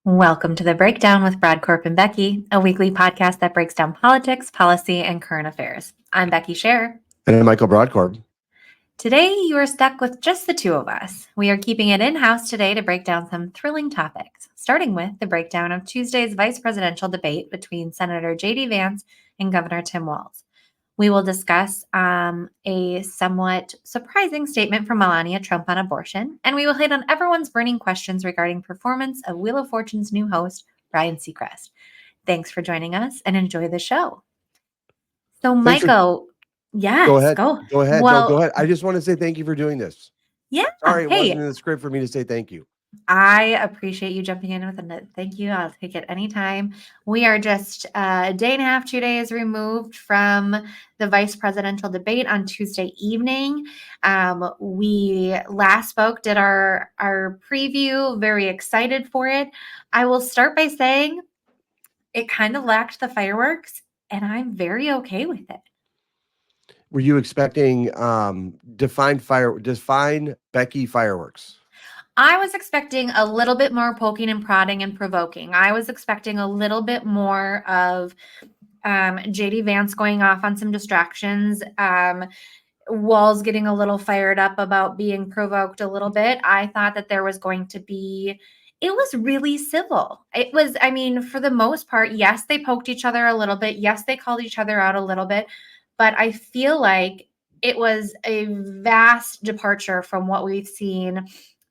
Welcome to The Breakdown with Brodkorb and Becky, a weekly podcast that breaks down politics, policy, and current affairs. I'm Becky Scherr. And I'm Michael Brodkorb. Today, you are stuck with just the two of us. We are keeping it in-house today to break down some thrilling topics, starting with the breakdown of Tuesday's vice presidential debate between Senator J.D. Vance and Governor Tim Walz. We will discuss a somewhat surprising statement from Melania Trump on abortion, and we will hit on everyone's burning questions regarding performance of Wheel of Fortune's new host, Ryan Seacrest. Thanks for joining us and enjoy the show. So, Michael, yes, Go ahead. go. Go ahead. Well, Go ahead. I just want to say thank you for doing this. Yeah. Sorry, it Hey, wasn't in the script for me to say thank you. I appreciate you jumping in with a thank you. I'll take it anytime. We are just a day and a half, 2 days removed from the vice presidential debate on Tuesday evening. We last spoke, did our preview, very excited for it. I will start by saying it kind of lacked the fireworks, and I'm very okay with it. Were you expecting define Becky fireworks? I was expecting a little bit more poking and prodding and provoking. I was expecting a little bit more of J.D. Vance going off on some distractions. Walz getting a little fired up about being provoked a little bit. I thought that there was going to be, it was really civil. It was, I mean, for the most part, yes, they poked each other a little bit. Yes, they called each other out a little bit. But I feel like it was a vast departure from what we've seen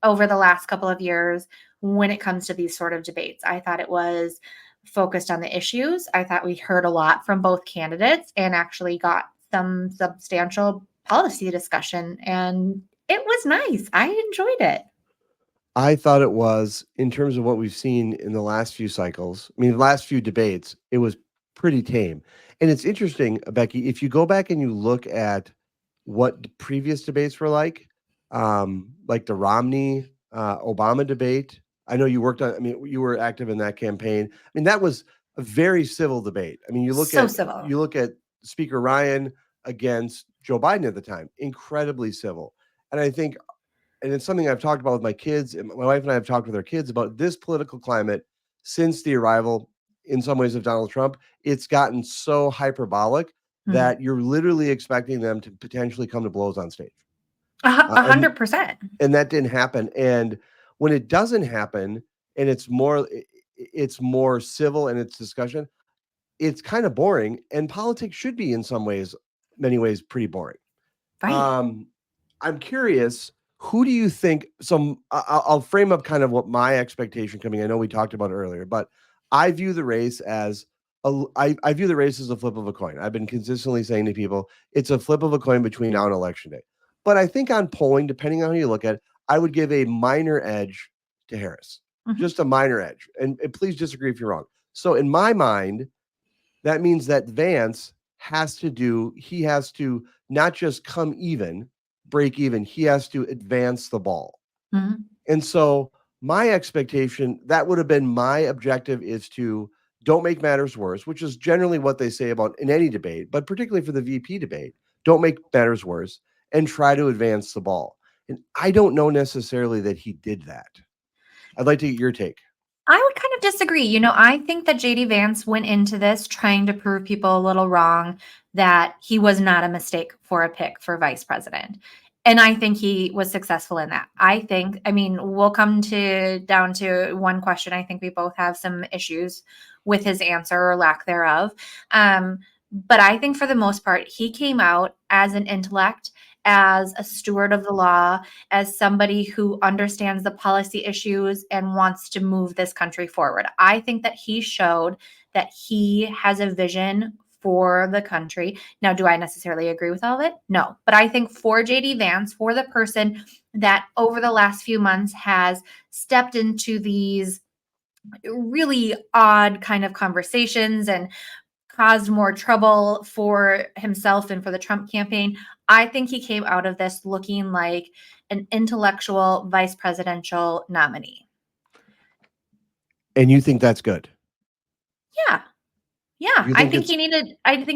over the last couple of years when it comes to these sort of debates. I thought it was focused on the issues. I thought we heard a lot from both candidates and actually got some substantial policy discussion, and it was nice. I enjoyed it. I thought it was, in terms of what we've seen in the last few cycles, the last few debates, it was pretty tame. And it's interesting, Becky, if you go back and you look at what previous debates were like the Romney Obama debate. I know you worked on, you were active in that campaign. That was a very civil debate. You look at Speaker Ryan against Joe Biden at the time, incredibly civil. And I think, and it's something I've talked about with my kids, and my wife and I have talked with our kids about this political climate since the arrival, in some ways, of Donald Trump. It's gotten so hyperbolic that you're literally expecting them to potentially come to blows on stage. 100%. And that didn't happen. And when it doesn't happen, and it's more civil and it's discussion, it's kind of boring. And politics should be, in many ways, pretty boring. Right. I'm curious, who do you think? So I'll frame up kind of what my expectation coming. I know we talked about it earlier, but I view the race as I view the race as a flip of a coin. I've been consistently saying to people, it's a flip of a coin between now and election day. But I think on polling, depending on how you look at it, I would give a minor edge to Harris, just a minor edge. And please disagree if you're wrong. So in my mind, that means that Vance has to not just break even, he has to advance the ball. And so my expectation, that would have been my objective, is to don't make matters worse, which is generally what they say about in any debate, but particularly for the VP debate, don't make matters worse and try to advance the ball. And I don't know necessarily that he did that. I'd like to get your take. I would kind of disagree. I think that J.D. Vance went into this trying to prove people a little wrong, that he was not a mistake for a pick for vice president. And I think he was successful in that. We'll come down to one question. I think we both have some issues with his answer or lack thereof. But I think for the most part, he came out as an intellect, as a steward of the law, as somebody who understands the policy issues and wants to move this country forward. I think that he showed that he has a vision for the country. Now, do I necessarily agree with all of it? No. But I think for J.D. Vance, for the person that over the last few months has stepped into these really odd kind of conversations and caused more trouble for himself and for the Trump campaign, I think he came out of this looking like an intellectual vice presidential nominee. And you think that's good? Yeah, You I think think it's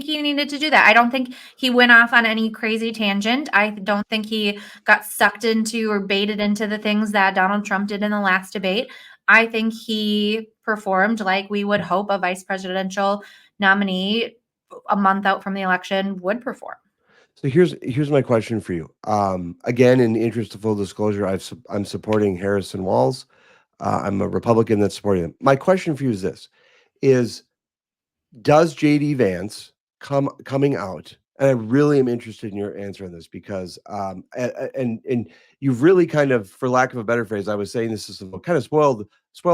he needed to do that. I don't think he went off on any crazy tangent. I don't think he got sucked into or baited into the things that Donald Trump did in the last debate. I think he performed like we would hope a vice presidential nominee a month out from the election would perform. so here's my question for you. Again, in the interest of full disclosure, I'm supporting Harris and Walz. I'm a Republican that's supporting them. My question for you is this: is does JD Vance coming out? And I really am interested in your answer on this because and you've really kind of, for lack of a better phrase, I was saying this is kind of spoiled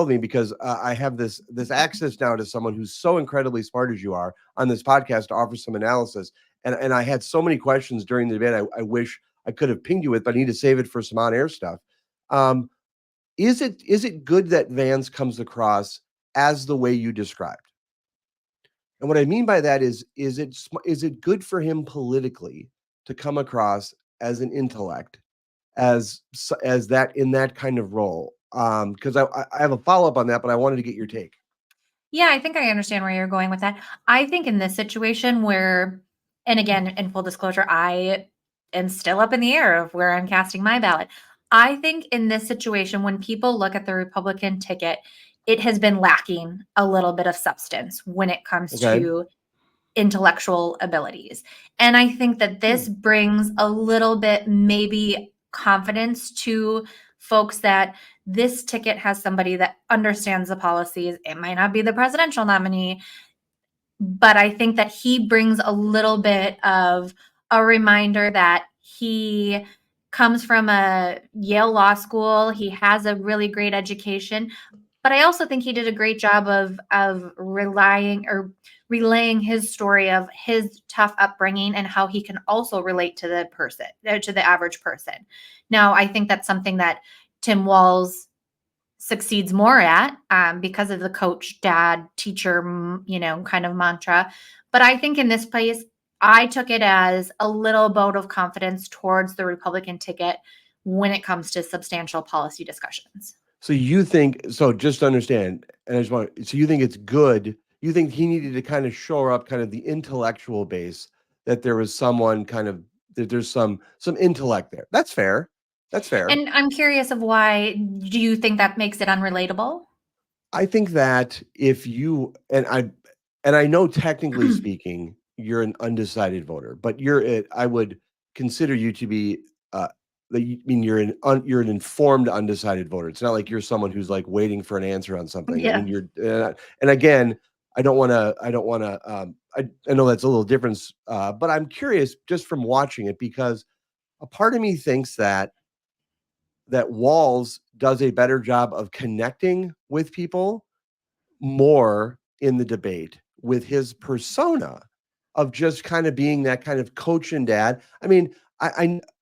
me because I have this access now to someone who's so incredibly smart as you are on this podcast to offer some analysis. And I had so many questions during the debate. I wish I could have pinged you with, but I need to save it for some on air stuff. Um, is it good that Vance comes across as the way you described? And what I mean by that is it good for him politically to come across as an intellect, as that in that kind of role? Because I have a follow-up on that, but I wanted to get your take. Yeah, I think I understand where you're going with that. I think in this situation where, and again, in full disclosure, I am still up in the air of where I'm casting my ballot. I think in this situation, when people look at the Republican ticket, it has been lacking a little bit of substance when it comes Okay. to intellectual abilities. And I think that this brings a little bit, maybe, confidence to folks that this ticket has somebody that understands the policies. It might not be the presidential nominee, but I think that he brings a little bit of a reminder that he comes from a Yale Law School. He has a really great education, but I also think he did a great job of relaying his story of his tough upbringing and how he can also relate to the person, to the average person. Now, I think that's something that Tim Walz succeeds more at, because of the coach, dad, teacher, kind of mantra. But I think in this place, I took it as a little vote of confidence towards the Republican ticket when it comes to substantial policy discussions. So you think so? Just to understand, and I just want. So you think it's good? You think he needed to kind of shore up kind of the intellectual base, that there was someone kind of that there's some intellect there. That's fair. That's fair. And I'm curious of why do you think that makes it unrelatable? I think that if you and I know technically speaking, you're an undecided voter, but I would consider you to be you're an informed undecided voter. It's not like you're someone who's like waiting for an answer on something. I Yeah. mean, and again, I know that's a little difference, but I'm curious just from watching it because a part of me thinks that Walz does a better job of connecting with people more in the debate with his persona of just kind of being that kind of coach and dad. I mean,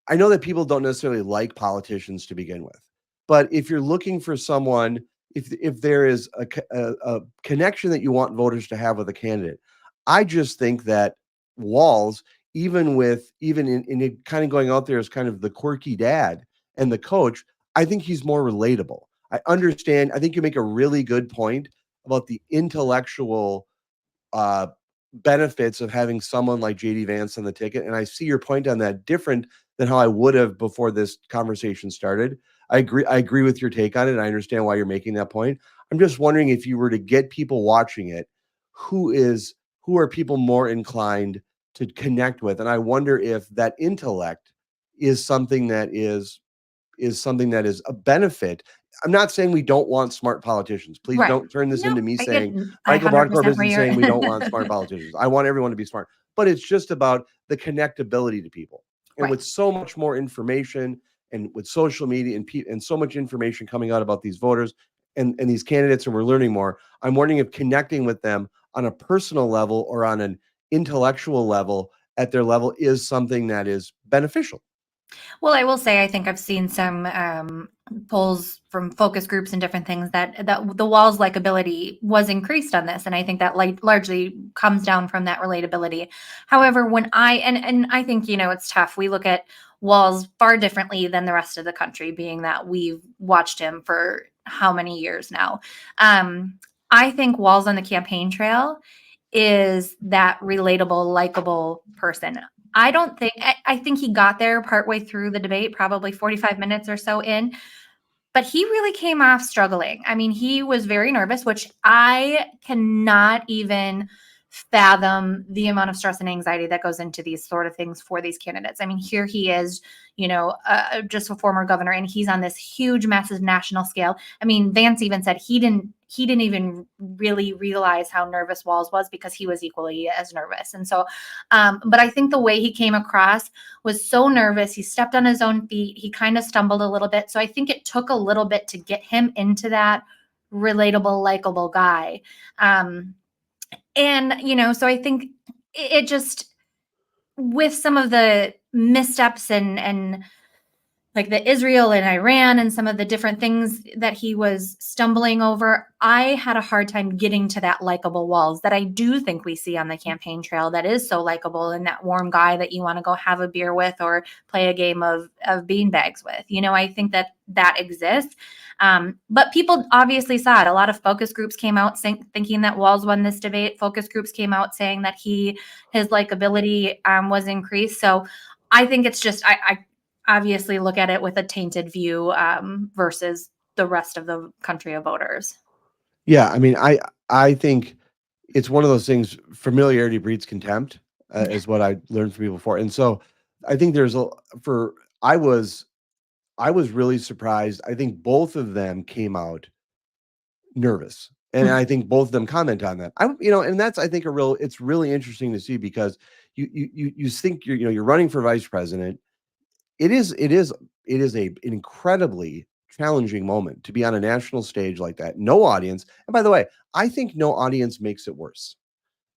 I know that people don't necessarily like politicians to begin with, but if you're looking for someone, if there is a connection that you want voters to have with a candidate, I just think that Walz, even in it kind of going out there as kind of the quirky dad and the coach, I think he's more relatable. I understand. I think you make a really good point about the intellectual uh, benefits of having someone like JD Vance on the ticket. And I see your point on that, different than how I would have before this conversation started. I agree with your take on it. I understand why you're making that point. I'm just wondering, if you were to get people watching it, who are people more inclined to connect with? And I wonder if that intellect is something that is a benefit. I'm not saying we don't want smart politicians. Please Right. don't turn this No, into me I get saying I Michael Brodkorb 100% where isn't saying we don't want smart you're politicians. I want everyone to be smart, but it's just about the connectability to people. And right. with so much more information and with social media and so much information coming out about these voters and these candidates, and we're learning more, I'm wondering if connecting with them on a personal level or on an intellectual level at their level is something that is beneficial. Well, I will say I think I've seen some polls from focus groups and different things that the Walz likability was increased on this, and I think that largely comes down from that relatability. However, when and I think it's tough. We look at Walz far differently than the rest of the country, being that we've watched him for how many years now. I think Walz on the campaign trail is that relatable, likable person. I think he got there partway through the debate, probably 45 minutes or so in, but he really came off struggling. I mean, he was very nervous, which I cannot even fathom the amount of stress and anxiety that goes into these sort of things for these candidates. I mean, here he is, just a former governor, and he's on this huge, massive national scale. I mean, Vance even said he didn't even really realize how nervous Walz was because he was equally as nervous. And so, but I think the way he came across was so nervous. He stepped on his own feet. He kind of stumbled a little bit. So I think it took a little bit to get him into that relatable, likable guy. So I think it just, with some of the missteps and like the Israel and Iran and some of the different things that he was stumbling over, I had a hard time getting to that likable Walz that I do think we see on the campaign trail, that is so likable, and that warm guy that you want to go have a beer with or play a game of beanbags with. I think that exists. But people obviously saw it. A lot of focus groups came out thinking that Walz won this debate. Focus groups came out saying that his likability was increased. So I think it's just, I obviously look at it with a tainted view versus the rest of the country of voters. Yeah, I mean, I think it's one of those things. Familiarity breeds contempt, is what I learned from people before, and so I think I was really surprised. I think both of them came out nervous, and I think both of them comment on that. And that's, I think, it's really interesting to see, because you think you're running for vice president. It is an incredibly challenging moment to be on a national stage like that. No audience. And by the way, I think no audience makes it worse.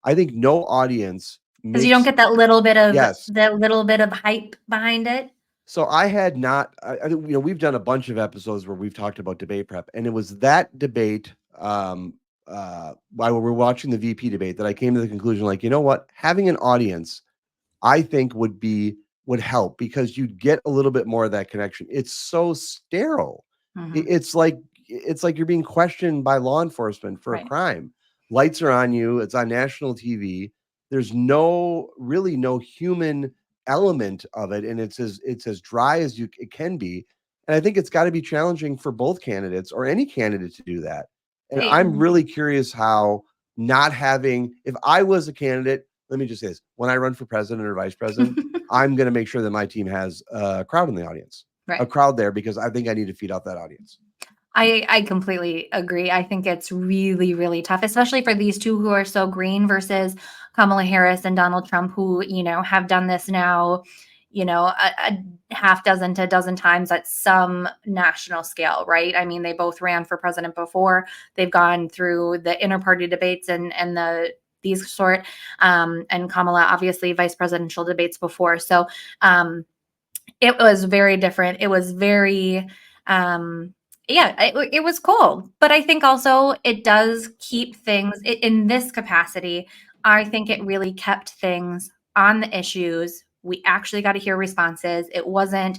I think no audience Because you don't makes get that little bit of yes. hype behind it. So I had not, we've done a bunch of episodes where we've talked about debate prep, and it was that debate, while we were watching the VP debate, that I came to the conclusion, like, you know what, having an audience, I think would help, because you'd get a little bit more of that connection. It's so sterile. Mhm. It's like you're being questioned by law enforcement for a Right. crime. Lights are on you. It's on national TV. There's really no human element of it, and it's as dry as it can be. And I think it's got to be challenging for both candidates, or any candidate, to do that. And I'm really curious how, not having, if I was a candidate, let me just say this: when I run for president or vice president, I'm going to make sure that my team has a crowd in the audience, a crowd there, because I think I need to feed off that audience. I completely agree. I think it's really, really tough, especially for these two who are so green versus Kamala Harris and Donald Trump, who, have done this now, a half dozen to a dozen times at some national scale, right? I mean, they both ran for president before. They've gone through the inter-party debates and these sort, and Kamala, obviously, vice presidential debates before. So it was very different. It was very, it was cool. But I think also it does keep things in this capacity. I think it really kept things on the issues. We actually got to hear responses. It wasn't,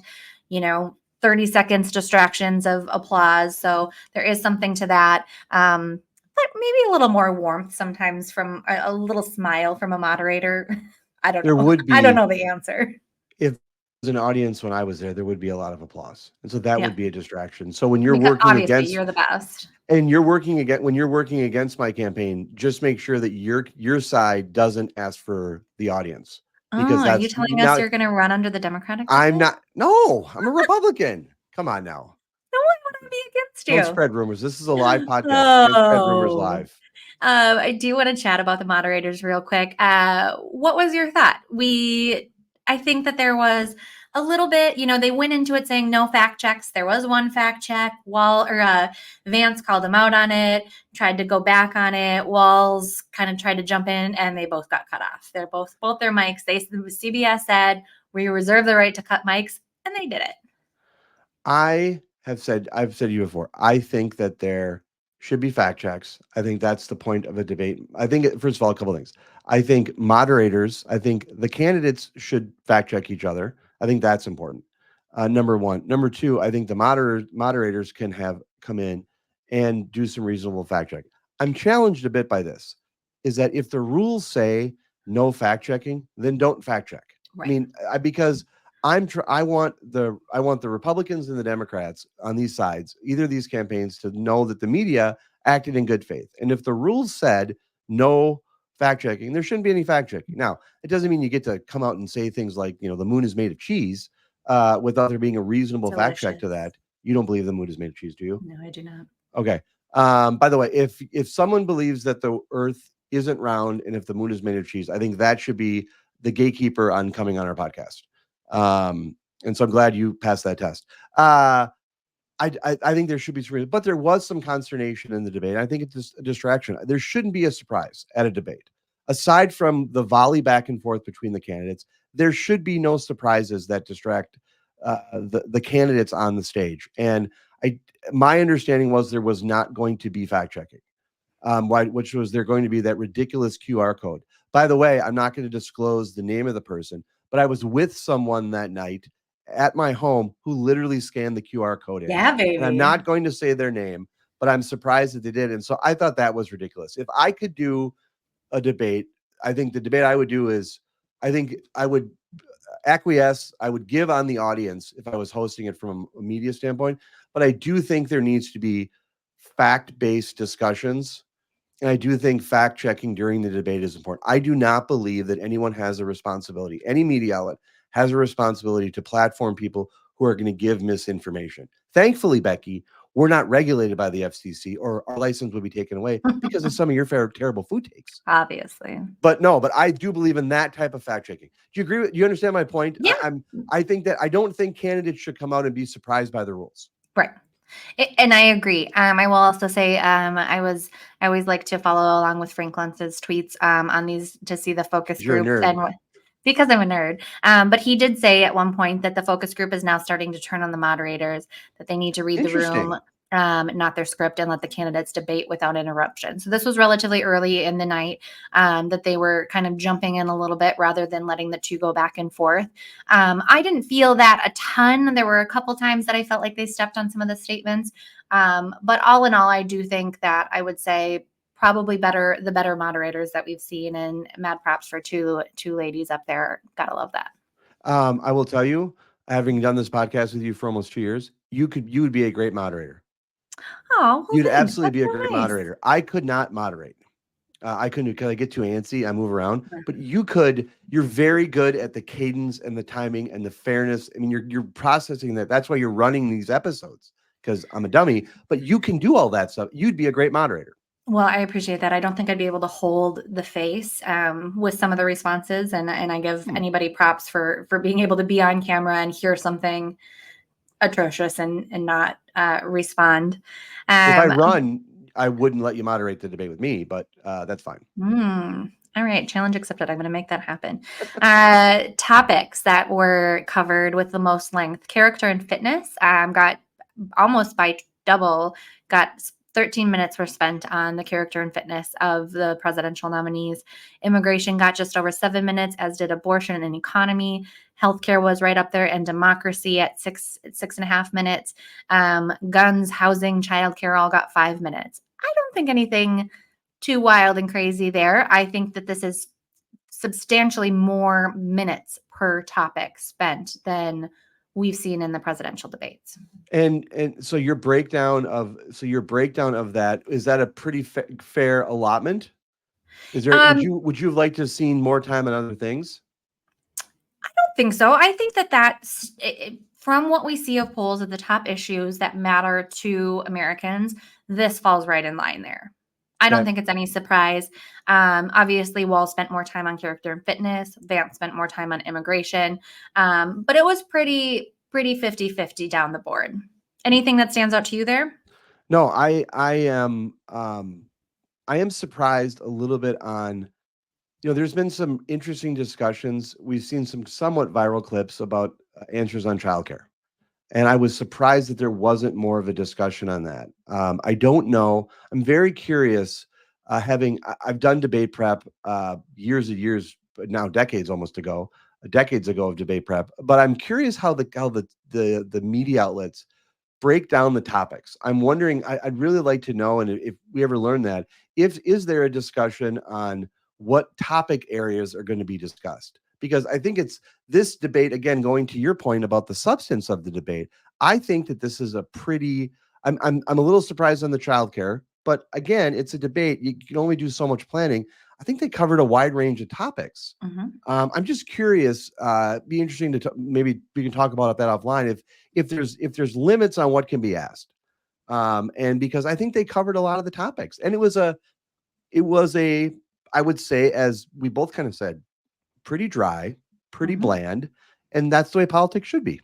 30 seconds distractions of applause. So there is something to that. But maybe a little more warmth sometimes from a little smile from a moderator. I don't know. There would be. I don't know the answer. If there was an audience when I was there would be a lot of applause, and so that Yeah. would be a distraction. So when you're Because working obviously against, you're the best. and when you're working against my campaign, just make sure that your side doesn't ask for the audience, because Are you that's telling now. us you're going to run under the Democratic I'm ticket? not. No, I'm a Republican. Come on now. No one would be against you. Don't spread rumors. This is a live podcast. You can't spread rumors live. I do want to chat about the moderators real quick. What was your thought? I think that there was a little bit, they went into it saying no fact checks. There was one fact check. Vance called him out on it, tried to go back on it. Walz kind of tried to jump in, and they both got cut off. They're both their mics. CBS said, we reserve the right to cut mics, and they did it. I've said to you before, I think that there should be fact checks. I think that's the point of a debate. I think, first of all, a couple of things. I think I think the candidates should fact check each other. I think that's important. Number one. Number two, I think the moderators can come in and do some reasonable fact check. I'm challenged a bit by this. is that if the rules say no fact checking, then don't fact check. Right. I mean, because I want the Republicans and the Democrats on these sides, either of these campaigns, to know that the media acted in good faith. And if the rules said no fact checking, there shouldn't be any fact checking. Now, it doesn't mean you get to come out and say things like, the moon is made of cheese, without there being a reasonable fact check to that. You don't believe the moon is made of cheese, do you? No, I do not. Okay. By the way, if someone believes that the Earth isn't round and if the moon is made of cheese, I think that should be the gatekeeper on coming on our podcast. And so I'm glad you passed that test. I think there should be some, but there was some consternation in the debate. I think it's a distraction. There shouldn't be a surprise at a debate. Aside from the volley back and forth between the candidates, there should be no surprises that distract the candidates on the stage. And my understanding was there was not going to be fact checking, which was there going to be that ridiculous QR code. By the way, I'm not going to disclose the name of the person, but I was with someone that night at my home who literally scanned the QR code in. Yeah, baby. And I'm not going to say their name, but I'm surprised that they did. And so I thought that was ridiculous. If I could do a debate, I think the debate I would do is, I think I would acquiesce. I would give on the audience if I was hosting it from a media standpoint, but I do think there needs to be fact-based discussions. And I do think fact checking during the debate is important. I do not believe that anyone has a responsibility. Any media outlet has a responsibility to platform people who are going to give misinformation. Thankfully, Becky, we're not regulated by the FCC, or our license would be taken away because of some of your terrible food takes. Obviously. But I do believe in that type of fact checking. Do you agree? Do you understand my point? Yeah. I think that I don't think candidates should come out and be surprised by the rules. Right. And I agree. I will also say I always like to follow along with Frank Luntz's tweets on these to see the focus group. And because I'm a nerd. But he did say at one point that the focus group is now starting to turn on the moderators, that they need to read the room, not their script, and let the candidates debate without interruption. So this was relatively early in the night that they were kind of jumping in a little bit rather than letting the two go back and forth. I didn't feel that a ton. There were a couple times that I felt like they stepped on some of the statements. But all in all, I do think that I would say probably the better moderators that we've seen, and mad props for two ladies up there. Gotta love that. I will tell you, having done this podcast with you for almost 2 years, you would be a great moderator. Oh, you'd absolutely be a great moderator. I could not moderate. I couldn't because I get too antsy. I move around, but you could. You're very good at the cadence and the timing and the fairness. I mean, you're processing that. That's why you're running these episodes, because I'm a dummy. But you can do all that stuff. You'd be a great moderator. Well, I appreciate that. I don't think I'd be able to hold the face with some of the responses, and I give anybody props for being able to be on camera and hear something atrocious and not respond. If I run, I wouldn't let you moderate the debate with me, but that's fine. All right, challenge accepted. I'm going to make that happen. Topics that were covered with the most length: character and fitness. Got almost by double. Got 13 minutes were spent on the character and fitness of the presidential nominees. Immigration got just over 7 minutes, as did abortion and economy. Healthcare was right up there, and democracy at 6.5 minutes. Guns, housing, childcare all got 5 minutes. I don't think anything too wild and crazy there. I think that this is substantially more minutes per topic spent than we've seen in the presidential debates. And so your breakdown of that, is that a pretty fair allotment? Is there would you have liked to have seen more time on other things? I don't think so. I think that's from what we see of polls of the top issues that matter to Americans, this falls right in line there. I don't think it's any surprise. Obviously, Walz spent more time on character and fitness. Vance spent more time on immigration. But it was pretty 50-50 down the board. Anything that stands out to you there? No, I am surprised a little bit on, there's been some interesting discussions. We've seen some somewhat viral clips about answers on childcare. And I was surprised that there wasn't more of a discussion on that. I don't know. I'm very curious. I've done debate prep years and years, but now decades ago of debate prep. But I'm curious how the media outlets break down the topics. I'm wondering, I'd really like to know, and if we ever learn that, is there a discussion on what topic areas are going to be discussed? Because I think it's this debate, again, going to your point about the substance of the debate, I think that this is a pretty, I'm a little surprised on the childcare, but again, it's a debate. You can only do so much planning. I think they covered a wide range of topics. I'm just curious. Be interesting to maybe we can talk about that offline. If there's limits on what can be asked, and because I think they covered a lot of the topics, and it was a I would say, as we both kind of said, pretty dry, pretty bland, and that's the way politics should be.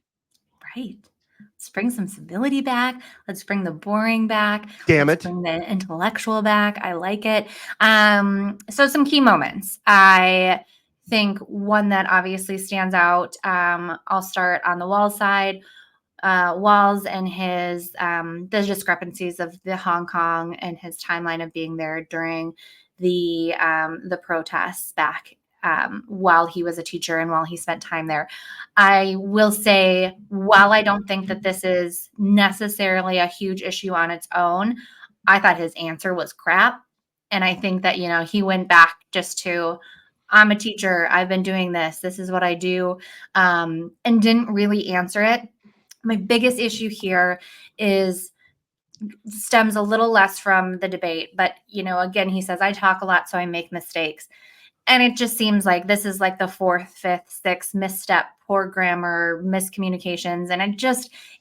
Right. Let's bring some civility back. Let's bring the boring back. Damn Let's it. bring the intellectual back. I like it. So some key moments. I think one that obviously stands out. I'll start on the Walz side. Walz and his the discrepancies of the Hong Kong and his timeline of being there during the protests back while he was a teacher and while he spent time there. I will say, while I don't think that this is necessarily a huge issue on its own, I thought his answer was crap. And I think that, he went back just to, I'm a teacher, I've been doing this, this is what I do, and didn't really answer it. My biggest issue here stems a little less from the debate, but again, he says, I talk a lot, so I make mistakes. And it just seems like this is like the fourth, fifth, sixth misstep, poor grammar, miscommunications. And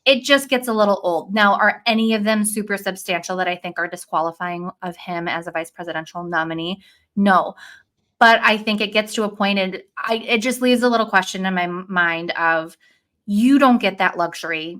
it just gets a little old. Now, are any of them super substantial that I think are disqualifying of him as a vice presidential nominee? No. But I think it gets to a point, and it just leaves a little question in my mind of, you don't get that luxury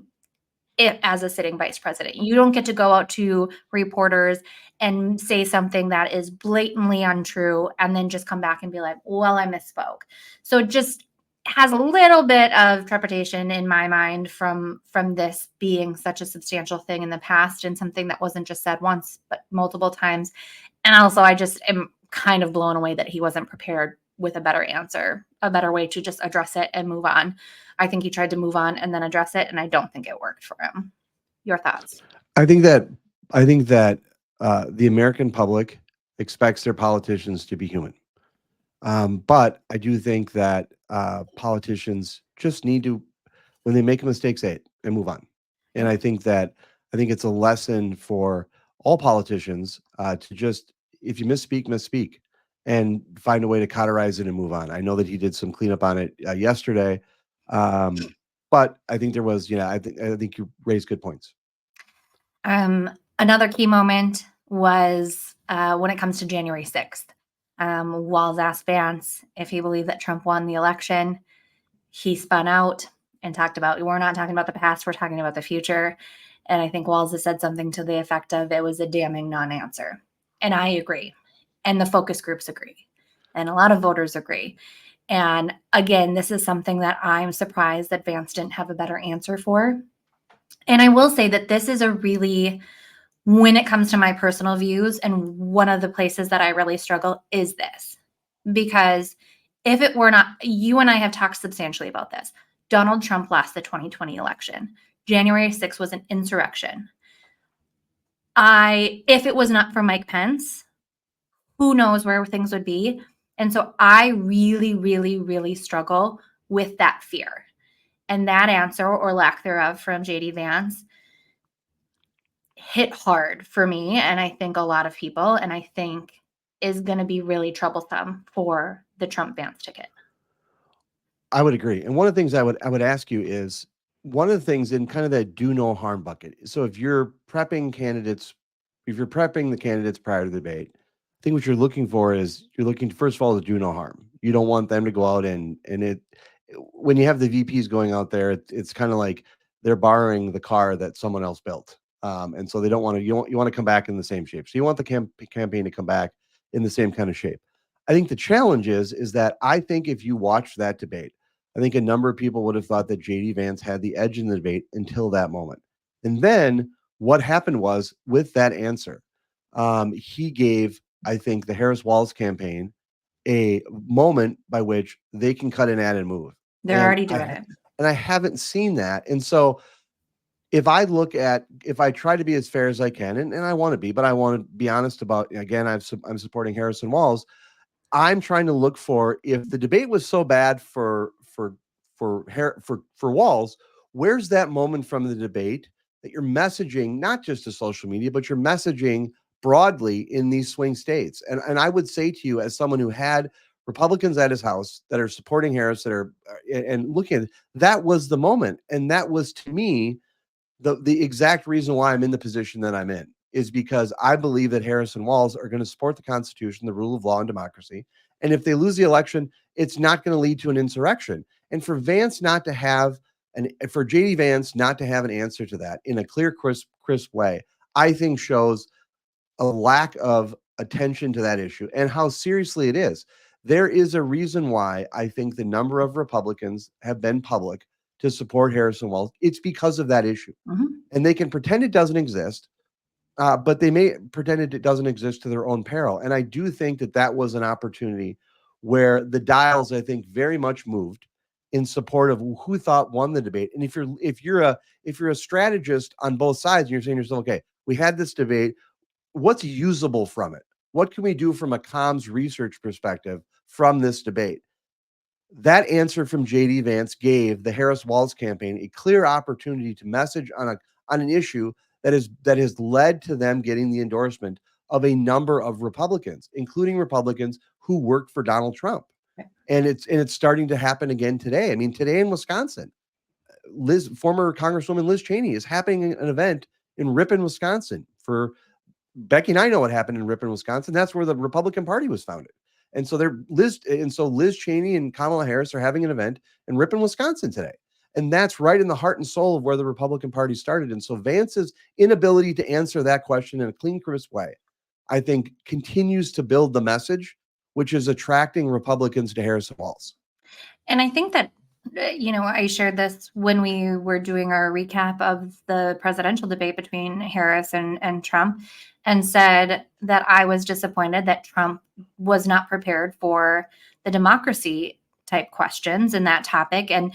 as a sitting vice president. You don't get to go out to reporters and say something that is blatantly untrue and then just come back and be like, well, I misspoke. So it just has a little bit of trepidation in my mind from this being such a substantial thing in the past, and something that wasn't just said once, but multiple times. And also, I just am kind of blown away that he wasn't prepared with a better answer, a better way to just address it and move on. I think he tried to move on and then address it, and I don't think it worked for him. Your thoughts? I think that the American public expects their politicians to be human. But I do think that politicians just need to, when they make a mistake, say it and move on. And I think it's a lesson for all politicians to just, if you misspeak, and find a way to cauterize it and move on. I know that he did some cleanup on it yesterday, but I think there was, I think you raised good points. Another key moment was when it comes to January 6th. Walz asked Vance if he believed that Trump won the election. He spun out and talked about, we're not talking about the past, we're talking about the future. And I think Walz has said something to the effect of, it was a damning non-answer. And I agree. And the focus groups agree. And a lot of voters agree. And again, this is something that I'm surprised that Vance didn't have a better answer for. And I will say that this is a really, when it comes to my personal views, and one of the places that I really struggle is this. Because if it were not, you and I have talked substantially about this. Donald Trump lost the 2020 election. January 6th was an insurrection. If it was not for Mike Pence, who knows where things would be. And so I really, really, really struggle with that fear. And that answer, or lack thereof, from JD Vance hit hard for me, and I think a lot of people, and I think is going to be really troublesome for the Trump Vance ticket. I would agree. And one of the things I would ask you is, one of the things in kind of that do no harm bucket. So if you're prepping the candidates prior to the debate, I think what you're looking for is, you're looking to, first of all, to do no harm. You don't want them to go out and when you have the VPs going out there, it's kind of like they're borrowing the car that someone else built. And so they don't want to, you want to come back in the same shape. So you want the campaign to come back in the same kind of shape. I think the challenge is that I think if you watch that debate, I think a number of people would have thought that JD Vance had the edge in the debate until that moment. And then what happened was, with that answer, he gave, I think, the Harris-Walz campaign a moment by which they can cut an ad and move. They're already doing it. And I haven't seen that. And so if I try to be as fair as I can, and I want to be, but I want to be honest about, again, I'm supporting Harris and Walz. I'm trying to look for, if the debate was so bad for Walz, where's that moment from the debate that you're messaging, not just to social media, but you're messaging broadly in these swing states? And I would say to you, as someone who had Republicans at his house that are supporting Harris, that are and looking at it, that was the moment. And that was, to me, the exact reason why I'm in the position that I'm in, is because I believe that Harris and Walz are going to support the Constitution, the rule of law, and democracy. And if they lose the election, it's not going to lead to an insurrection. And for Vance not to have for JD Vance not to have an answer to that in a clear, crisp way, I think shows a lack of attention to that issue and how seriously it is. There is a reason why I think the number of Republicans have been public to support Harris and Walz. It's because of that issue. Mhm. And they can pretend it doesn't exist, but they may pretend it doesn't exist to their own peril. And I do think that was an opportunity where the dials, I think, very much moved in support of who thought won the debate. And if you're a strategist on both sides, and you're saying to yourself, okay, we had this debate, what's usable from it? What can we do from a comms research perspective from this debate? That answer from JD Vance gave the Harris Walz campaign a clear opportunity to message on an issue that has led to them getting the endorsement of a number of Republicans, including Republicans who worked for Donald Trump. Okay. And it's starting to happen again today. I mean, today in Wisconsin, former Congresswoman Liz Cheney is having an event in Ripon, Wisconsin. For Becky and I know what happened in Ripon, Wisconsin. That's where the Republican Party was founded. And so Liz Cheney and Kamala Harris are having an event in Ripon, Wisconsin today. And that's right in the heart and soul of where the Republican Party started. And so Vance's inability to answer that question in a clean, crisp way, I think, continues to build the message, which is attracting Republicans to Harris and Walz. And I think that, I shared this when we were doing our recap of the presidential debate between Harris and Trump, and said that I was disappointed that Trump was not prepared for the democracy type questions in that topic, and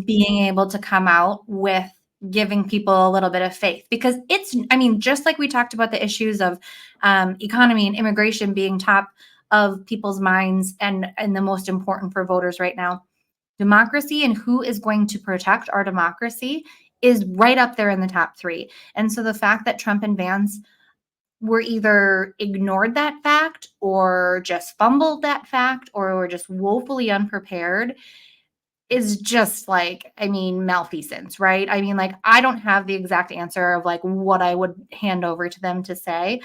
being able to come out with giving people a little bit of faith, because just like we talked about the issues of economy and immigration being top of people's minds and the most important for voters right now, democracy and who is going to protect our democracy is right up there in the top 3. And so the fact that Trump and Vance were either ignored that fact, or just fumbled that fact, or were just woefully unprepared is just malfeasance, right? I don't have the exact answer of what I would hand over to them to say,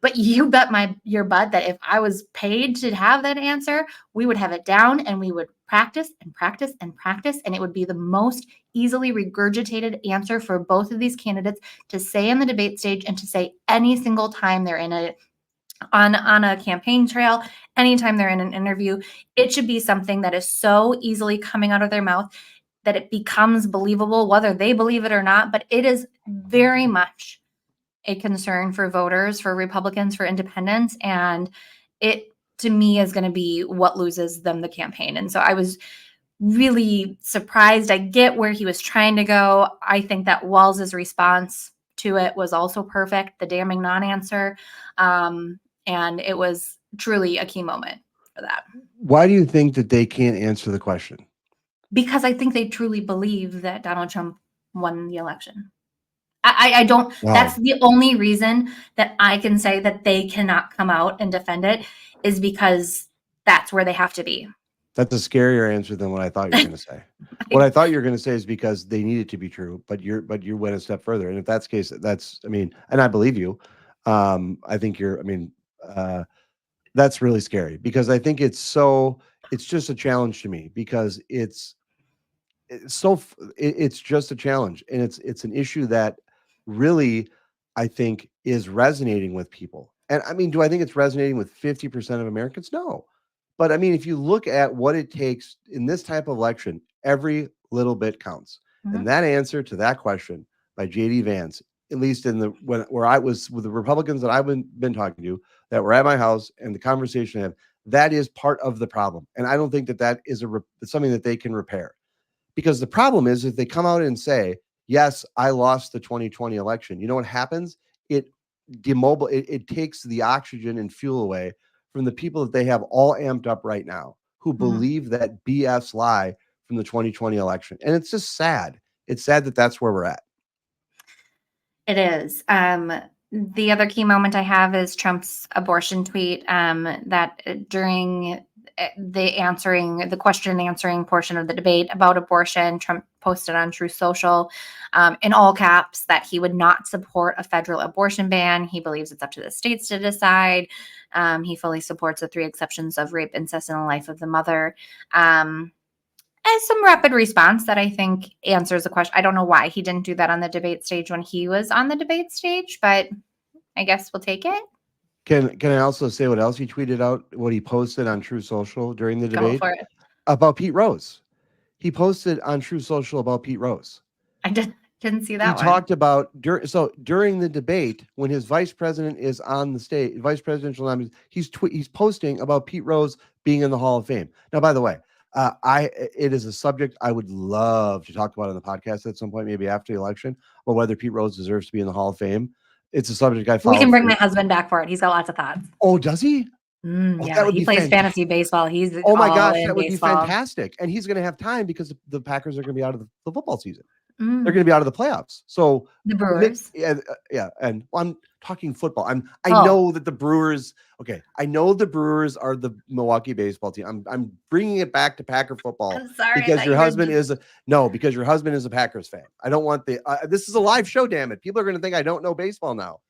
but you bet your butt that if I was paid to have that answer, we would have it down and we would practice and practice and practice. And it would be the most easily regurgitated answer for both of these candidates to say in the debate stage, and to say any single time they're on a campaign trail, anytime they're in an interview. It should be something that is so easily coming out of their mouth that it becomes believable, whether they believe it or not. But it is very much a concern for voters, for Republicans, for independents. And it, to me, is going to be what loses them the campaign. And so I was really surprised. I get where he was trying to go. I think that Walz's response to it was also perfect, the damning non-answer. And it was truly a key moment for that. Why do you think that they can't answer the question? Because I think they truly believe that Donald Trump won the election. I don't, wow. That's the only reason that I can say that they cannot come out and defend it, is because that's where they have to be. That's a scarier answer than what I thought you were going to say. What I thought you were going to say is because they need it to be true, but you went a step further. And if that's the case, and I believe you. I think that's really scary, because I think it's just a challenge to me, because it's just a challenge, and it's an issue that really, I think, is resonating with people. And do I think it's resonating with 50% of Americans? No. But if you look at what it takes in this type of election, every little bit counts. Mm-hmm. And that answer to that question by JD Vance, at least where I was with the Republicans that I've been talking to, that were at my house, and the conversation I have, that is part of the problem. And I don't think that is something that they can repair. Because the problem is, if they come out and say, yes, I lost the 2020 election. You know what happens? It it takes the oxygen and fuel away from the people that they have all amped up right now who believe that BS lie from the 2020 election. And it's just sad. It's sad that that's where we're at. It is. The other key moment I have is Trump's abortion tweet that during the question and answering portion of the debate about abortion, Trump posted on Truth Social in all caps that he would not support a federal abortion ban. He believes it's up to the states to decide. He fully supports the 3 exceptions of rape, incest, and the life of the mother. As some rapid response that I think answers the question. I don't know why he didn't do that on the debate stage when he was on the debate stage, but I guess we'll take it. Can I also say what else he tweeted out, what he posted on True Social during the Go debate? for it. About Pete Rose. He posted on True Social about Pete Rose. I didn't see that He one. talked about during the debate when his vice president is on the stage, vice presidential nominee, he's posting about Pete Rose being in the Hall of Fame. Now, by the way, it is a subject I would love to talk about on the podcast at some point, maybe after the election, or whether Pete Rose deserves to be in the Hall of Fame. It's a subject I follow. We can bring my husband back for it. He's got lots of thoughts. Oh, does he? Yeah, he plays fantasy baseball. He's oh my gosh, that would baseball. be fantastic. And he's going to have time because the Packers are going to be out of the football season. They're going to be out of the playoffs. So the Brewers. Yeah. And I'm talking football. I know that the Brewers. Okay, I know the Brewers are the Milwaukee baseball team. I'm bringing it back to Packer football. I'm sorry, because your husband is a Packers fan. I don't want this is a live show. Damn it, people are going to think I don't know baseball now.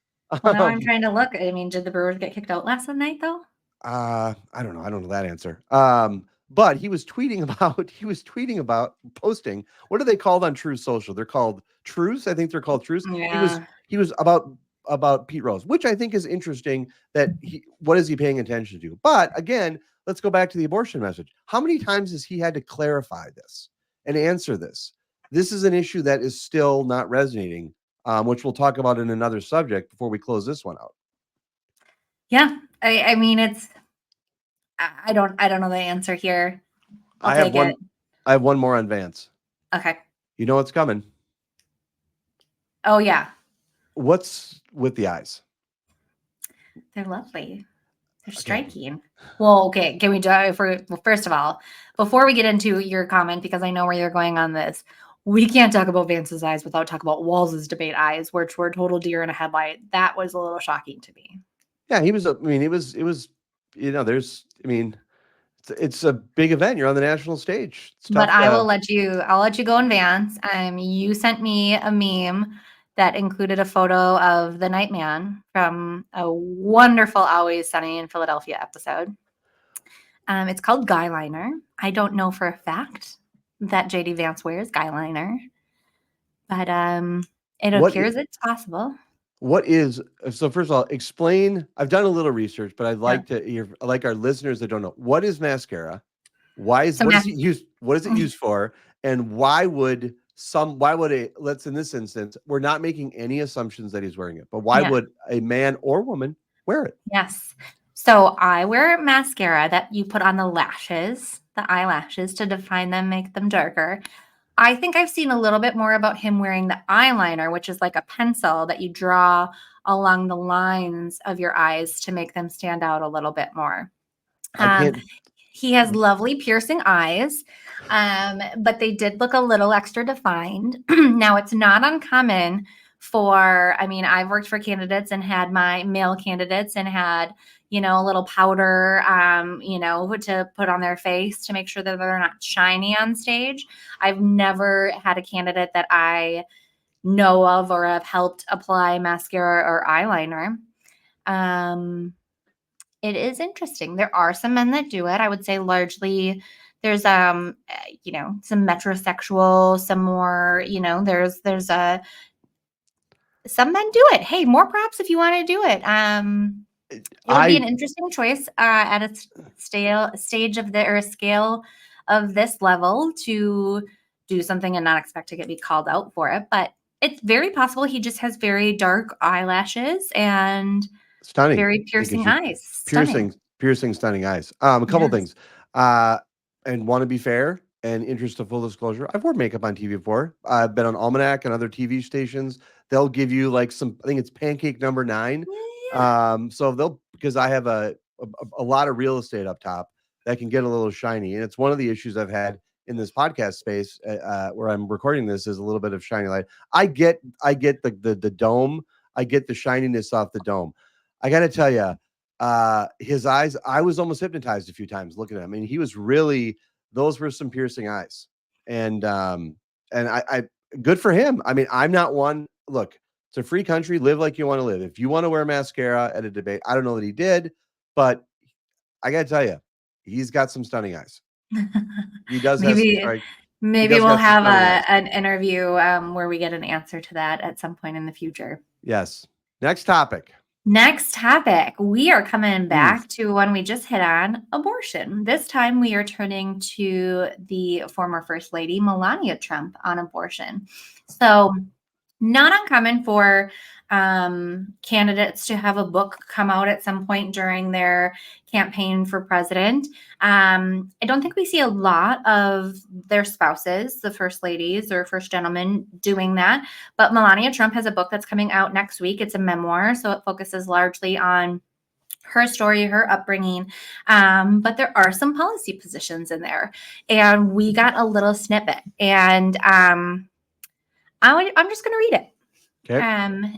Well, now I'm trying to look. I mean, did the Brewers get kicked out last night though? I don't know. I don't know that answer. But he was tweeting about posting. What are they called on True Social? They're called Truths. I think they're called Truths. Yeah. He was about Pete Rose, which I think is interesting that what is he paying attention to? But again, let's go back to the abortion message. How many times has he had to clarify this and answer this? This is an issue that is still not resonating, which we'll talk about in another subject before we close this one out. Yeah. I mean, I don't know the answer here. I have one more on Vance. Okay. You know what's coming. Oh yeah. What's with the eyes? They're lovely. They're striking. Well, okay. Can we do first of all, before we get into your comment, because I know where you're going on this, we can't talk about Vance's eyes without talking about Walz's debate eyes, which were total deer in a headlight. That was a little shocking to me. Yeah, it was, it's a big event. You're on the national stage. But I'll let you go in Vance. You sent me a meme that included a photo of the Nightman from a wonderful Always Sunny in Philadelphia episode. It's called Guy Liner. I don't know for a fact that JD Vance wears guy liner, but it appears it's possible. So first of all, explain. I've done a little research, but I'd like to hear, like our listeners that don't know, what is mascara? What is it used? What is it used for? And why would let's in this instance, we're not making any assumptions that he's wearing it, but why would a man or woman wear it? Yes. So I wear mascara that you put on the eyelashes to define them, make them darker. I think I've seen a little bit more about him wearing the eyeliner, which is like a pencil that you draw along the lines of your eyes to make them stand out a little bit more. He has lovely piercing eyes, but they did look a little extra defined. Now, it's not uncommon I've worked for candidates and had my male candidates and had, a little powder, to put on their face to make sure that they're not shiny on stage. I've never had a candidate that I know of or have helped apply mascara or eyeliner. It is interesting. There are some men that do it. I would say largely there's, some metrosexual, some more, there's some men do it. Hey, more props if you want to do it. It would be an interesting choice at a stage of scale of this level to do something and not expect to be called out for it. But it's very possible he just has very dark eyelashes and stunning, very piercing eyes. Piercing, stunning eyes. A couple things. And want to be fair, and interest of full disclosure, I've worn makeup on TV before. I've been on Almanac and other TV stations. They'll give you like some, I think it's pancake number 9. Yeah. So they'll, because I have a lot of real estate up top that can get a little shiny. And it's one of the issues I've had in this podcast space where I'm recording this is a little bit of shiny light. I get the dome. I get the shininess off the dome. I got to tell you, his eyes, I was almost hypnotized a few times looking at him. I mean, he was really, those were some piercing eyes. And I good for him. I mean, I'm not one. Look, it's a free country. Live like you want to live. If you want to wear mascara at a debate, I don't know that he did, but I got to tell you, he's got some stunning eyes. He does have some, Maybe sorry, maybe does we'll got some have stunning eyes. an interview where we get an answer to that at some point in the future. Yes. Next topic. Next topic, we are coming Mm. back to one we just hit on, abortion. This time we are turning to the former First Lady, Melania Trump, on abortion. So, not uncommon for candidates to have a book come out at some point during their campaign for president. I don't think we see a lot of their spouses, the first ladies or first gentlemen, doing that. But Melania Trump has a book that's coming out next week. It's a memoir, so it focuses largely on her story, her upbringing, but there are some policy positions in there. And we got a little snippet. And I'm just going to read it. Okay.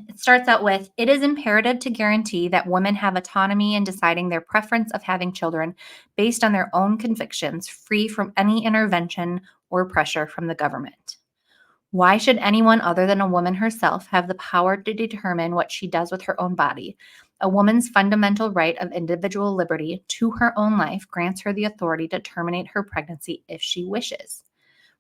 It starts out with, it is imperative to guarantee that women have autonomy in deciding their preference of having children based on their own convictions, free from any intervention or pressure from the government. Why should anyone other than a woman herself have the power to determine what she does with her own body? A woman's fundamental right of individual liberty to her own life grants her the authority to terminate her pregnancy if she wishes.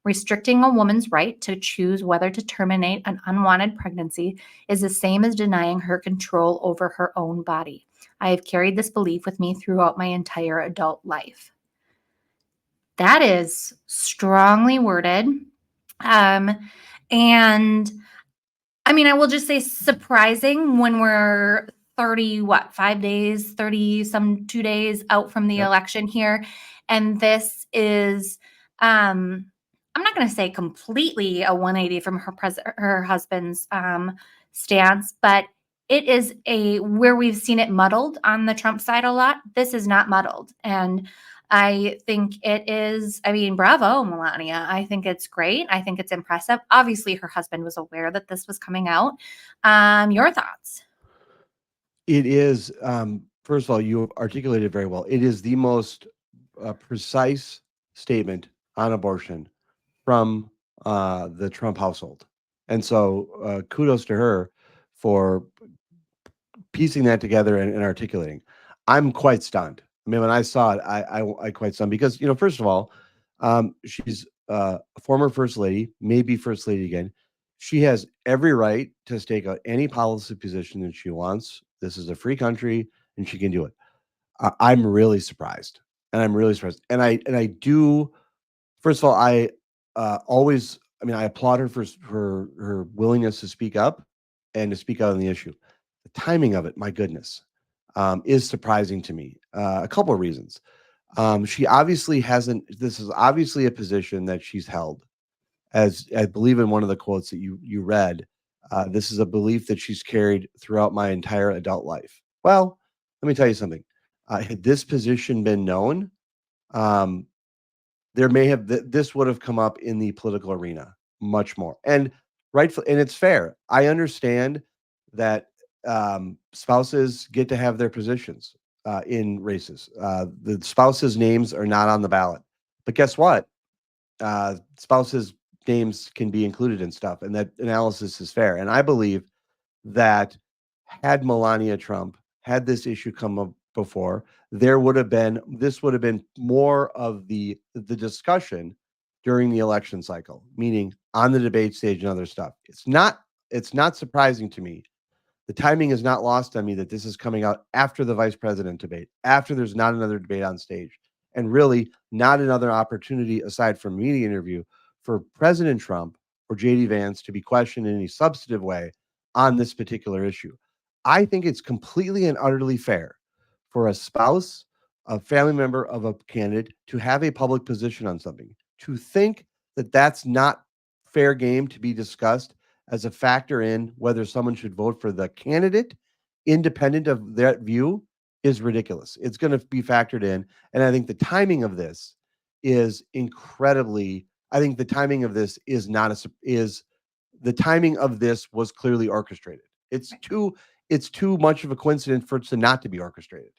Restricting a woman's right to choose whether to terminate an unwanted pregnancy is the same as denying her control over her own body. I have carried this belief with me throughout my entire adult life. That is strongly worded. And I mean, I will just say surprising when we're 5 days, 30 some 2 days out from the Yep. election here. And this is, I'm not going to say completely a 180 from her husband's stance, but it is where we've seen it muddled on the Trump side a lot. This is not muddled. And I think it is, I mean, bravo, Melania. I think it's great. I think it's impressive. Obviously, her husband was aware that this was coming out. Your thoughts? It is, first of all, you articulated very well. It is the most precise statement on abortion from the Trump household. And so kudos to her for piecing that together and articulating. I'm quite stunned. I mean, when I saw it, I quite stunned because, first of all, she's a former first lady, maybe first lady again. She has every right to stake out any policy position that she wants. This is a free country, and she can do it. I'm really surprised, and I'm really surprised. And I do. First of all, I always. I mean, I applaud her for her willingness to speak up and to speak out on the issue. The timing of it, my goodness, is surprising to me. A couple of reasons. She obviously hasn't. This is obviously a position that she's held, as I believe in one of the quotes that you read. This is a belief that she's carried throughout my entire adult life. Well, let me tell you something. Had this position been known, um, there may have this would have come up in the political arena much more, and rightfully, and it's fair. I understand that spouses get to have their positions in races. The spouses' names are not on the ballot, but guess what? Spouses' names can be included in stuff, and that analysis is fair. And I believe that had Melania Trump had this issue come up before, this would have been more of the discussion during the election cycle, meaning on the debate stage and other stuff. It's not surprising to me. The timing is not lost on me that this is coming out after the vice president debate, after there's not another debate on stage, and really not another opportunity aside from media interview for President Trump or JD Vance to be questioned in any substantive way on this particular issue. I think it's completely and utterly fair for a spouse, a family member of a candidate to have a public position on something. to think that that's not fair game to be discussed as a factor in whether someone should vote for the candidate independent of that view is ridiculous. It's going to be factored in. And I think the timing of this is incredibly, I think the timing of this is not a, is the timing of this was clearly orchestrated. It's too much of a coincidence for it to not to be orchestrated.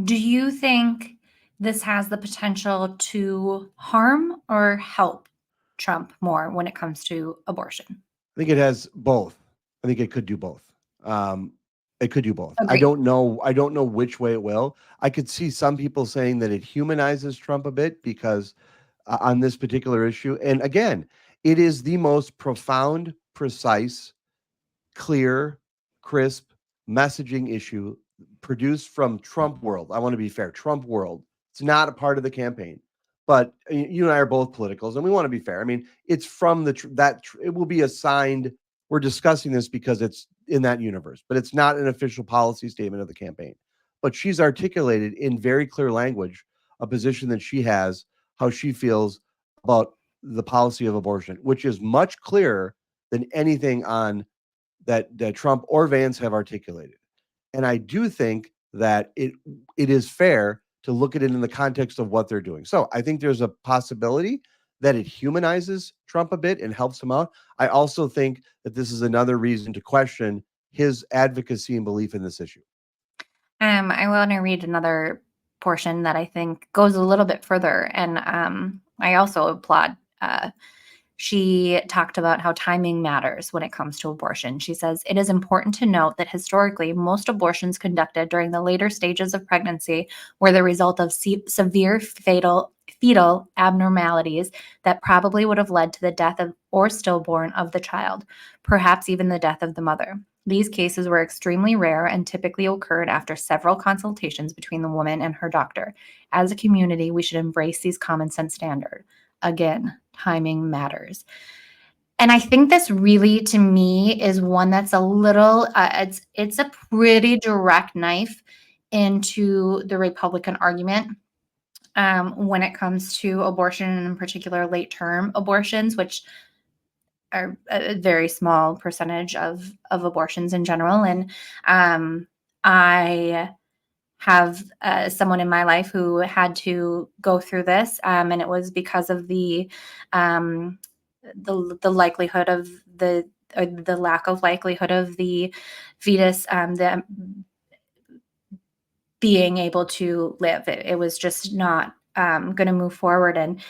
Do you think this has the potential to harm or help Trump more when it comes to abortion? I think it has both. I think it could do both. It could do both. I Agreed. don't know. I don't know which way it will. I could see some people saying that it humanizes Trump a bit because on this particular issue, and again, it is the most profound, precise, clear, crisp messaging issue produced from Trump world. I want to be fair, Trump world. It's not a part of the campaign, but you and I are both politicals, and we want to be fair. I mean, it's from it will be assigned. We're discussing this because it's in that universe, but it's not an official policy statement of the campaign. But she's articulated in very clear language a position that she has, how she feels about the policy of abortion, which is much clearer than anything on that Trump or Vance have articulated. And I do think that it is fair to look at it in the context of what they're doing. So I think there's a possibility that it humanizes Trump a bit and helps him out. I also think that this is another reason to question his advocacy and belief in this issue. I want to read another portion that I think goes a little bit further, and I also applaud. She talked about how timing matters when it comes to abortion. She says, it is important to note that historically, most abortions conducted during the later stages of pregnancy were the result of severe fetal abnormalities that probably would have led to the death of or stillborn of the child, perhaps even the death of the mother. These cases were extremely rare and typically occurred after several consultations between the woman and her doctor. As a community, we should embrace these common sense standards. Again, timing matters. And I think this really, to me, is one that's a little, it's a pretty direct knife into the Republican argument when it comes to abortion, and in particular late term abortions, which are a very small percentage of abortions in general. And I have someone in my life who had to go through this, and it was because of the likelihood of the lack of likelihood of the fetus being able to live. It was just not going to move forward, and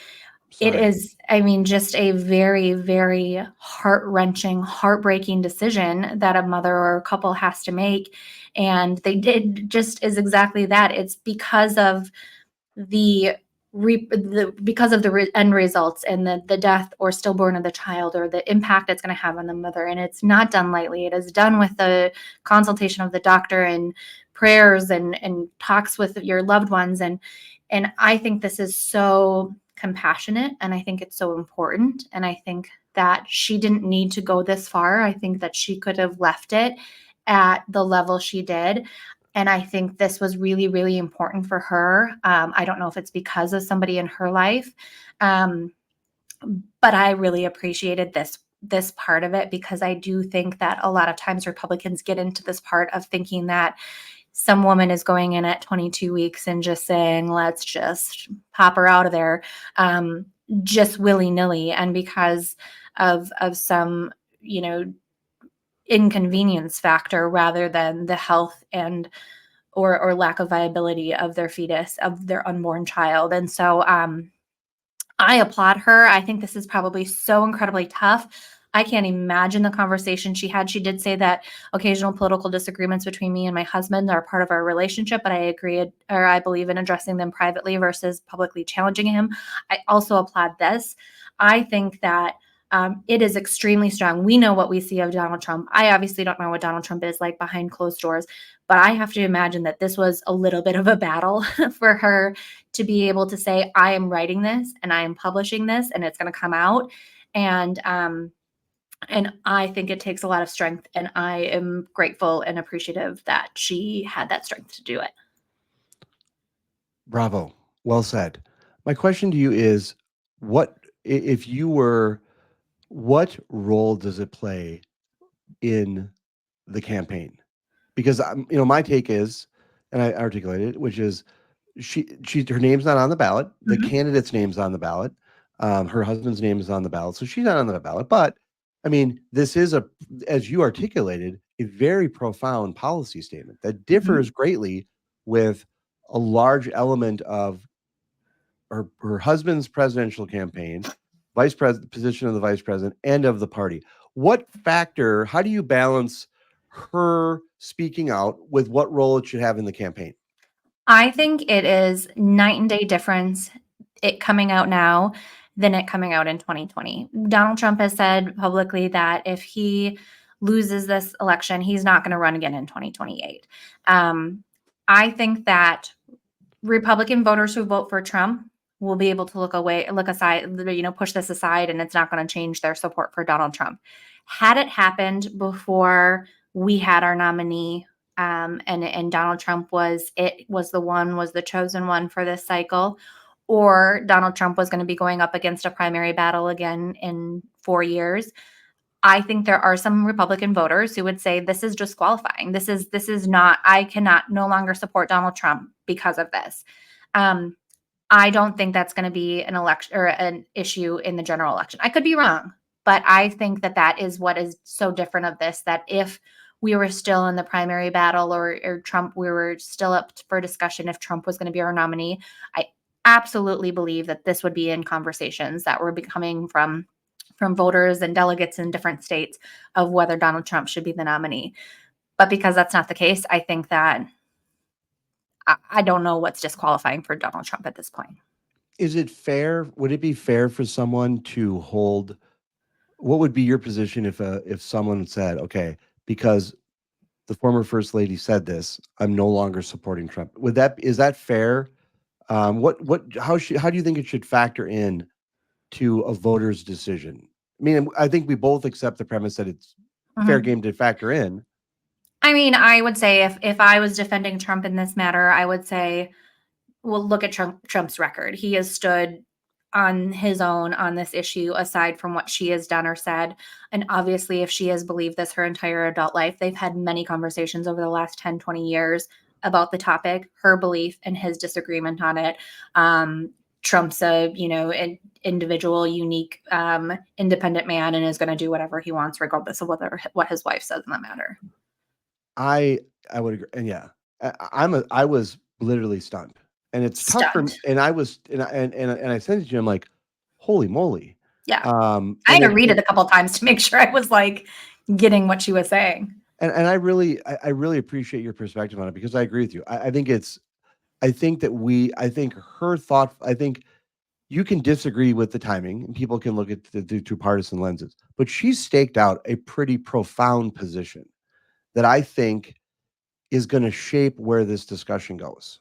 it is, I mean, just a very, very heart-wrenching, heartbreaking decision that a mother or a couple has to make. And they did just is exactly that. It's because of the end results and the death or stillborn of the child, or the impact it's going to have on the mother. And it's not done lightly. It is done with the consultation of the doctor and prayers and talks with your loved ones. And I think this is so compassionate, and I think it's so important. And I think that she didn't need to go this far. I think that she could have left it at the level she did. And I think this was really, really important for her. I don't know if it's because of somebody in her life, but I really appreciated this part of it, because I do think that a lot of times Republicans get into this part of thinking that some woman is going in at 22 weeks and just saying, let's just pop her out of there, just willy-nilly. And because of some, inconvenience factor, rather than the health and or lack of viability of their fetus, of their unborn child. And so I applaud her. I think this is probably so incredibly tough. I can't imagine the conversation she had. She did say that occasional political disagreements between me and my husband are part of our relationship, but I believe in addressing them privately versus publicly challenging him. I also applaud this. I think that it is extremely strong. We know what we see of Donald Trump. I obviously don't know what Donald Trump is like behind closed doors, but I have to imagine that this was a little bit of a battle for her to be able to say, I am writing this and I am publishing this and it's going to come out. And I think it takes a lot of strength, and I am grateful and appreciative that she had that strength to do it. Bravo. Well said. My question to you is, what if you were, what role does it play in the campaign? Because my take is, and I articulated it, which is her name's not on the ballot. The Mhm. candidate's name's on the ballot. Her husband's name is on the ballot, so she's not on the ballot. But I mean, this is as you articulated, a very profound policy statement that Mhm. differs greatly with a large element of her husband's presidential campaign, vice president position of the vice president, and of the party. What factor? How do you balance her speaking out with what role it should have in the campaign? I think it is night and day difference, it coming out now than it coming out in 2020. Donald Trump has said publicly that if he loses this election, he's not going to run again in 2028. Um, I think that Republican voters who vote for Trump will be able to look aside, push this aside, and it's not going to change their support for Donald Trump. Had it happened before we had our nominee, and Donald Trump was the chosen one for this cycle, or Donald Trump was going to be going up against a primary battle again in 4 years, I think there are some Republican voters who would say this is disqualifying. This is not. I cannot no longer support Donald Trump because of this. Um, I don't think that's going to be an election or an issue in the general election. I could be wrong, but I think that that is what is so different of this. That if we were still in the primary battle, or Trump, we were still up for discussion if Trump was going to be our nominee, I absolutely believe that this would be in conversations that were coming from voters and delegates in different states of whether Donald Trump should be the nominee. But because that's not the case, I think that I don't know what's disqualifying for Donald Trump at this point. Is it fair? Would it be fair for someone to hold? What would be your position if someone said, "Okay, because the former first lady said this, I'm no longer supporting Trump." Is that fair? How do you think it should factor in to a voter's decision? I mean, I think we both accept the premise that it's fair Mhm. game to factor in. I mean, I would say if I was defending Trump in this matter, I would say, well, look at Trump's record. He has stood on his own on this issue aside from what she has done or said. And obviously, if she has believed this her entire adult life, they've had many conversations over the last 10, 20 years about the topic, her belief and his disagreement on it. Trump's an individual, unique, independent man and is going to do whatever he wants, regardless of what his wife says in the matter. I I would agree, and yeah, I was literally stunned, and it's tough for Stunned. and I was and I sent it to you. I'm like, holy moly, Yeah. I and had to read it a couple times to make sure I was, like, getting what she was saying. I really appreciate your perspective on it because I agree with you. I think her thought. I think you can disagree with the timing, and people can look at the two partisan lenses, but she's staked out a pretty profound position that I think is going to shape where this discussion goes.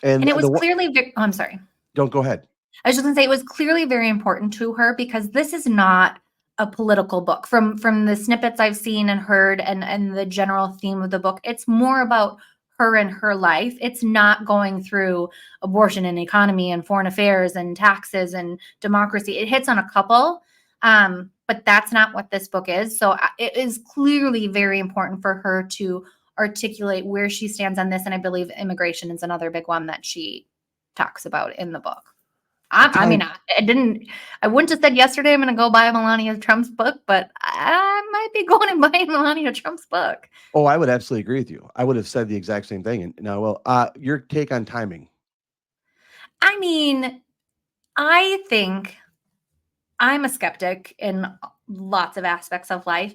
And And it was the one, clearly oh, I'm sorry. don't go ahead. I was just gonna say it was clearly very important to her because this is not a political book. From the snippets I've seen and heard, and the general theme of the book, it's more about her and her life. It's not going through abortion and economy and foreign affairs and taxes and democracy. It hits on a couple, but that's not what this book is. So it is clearly very important for her to articulate where she stands on this. And I believe immigration is another big one that she talks about in the book. I mean, Time. I wouldn't have said yesterday I'm gonna go buy Melania Trump's book, but I might be going and buying Melania Trump's book. Oh, I would absolutely agree with you. I would have said the exact same thing. And now, well, your take on timing. I mean, I think I'm a skeptic in lots of aspects of life.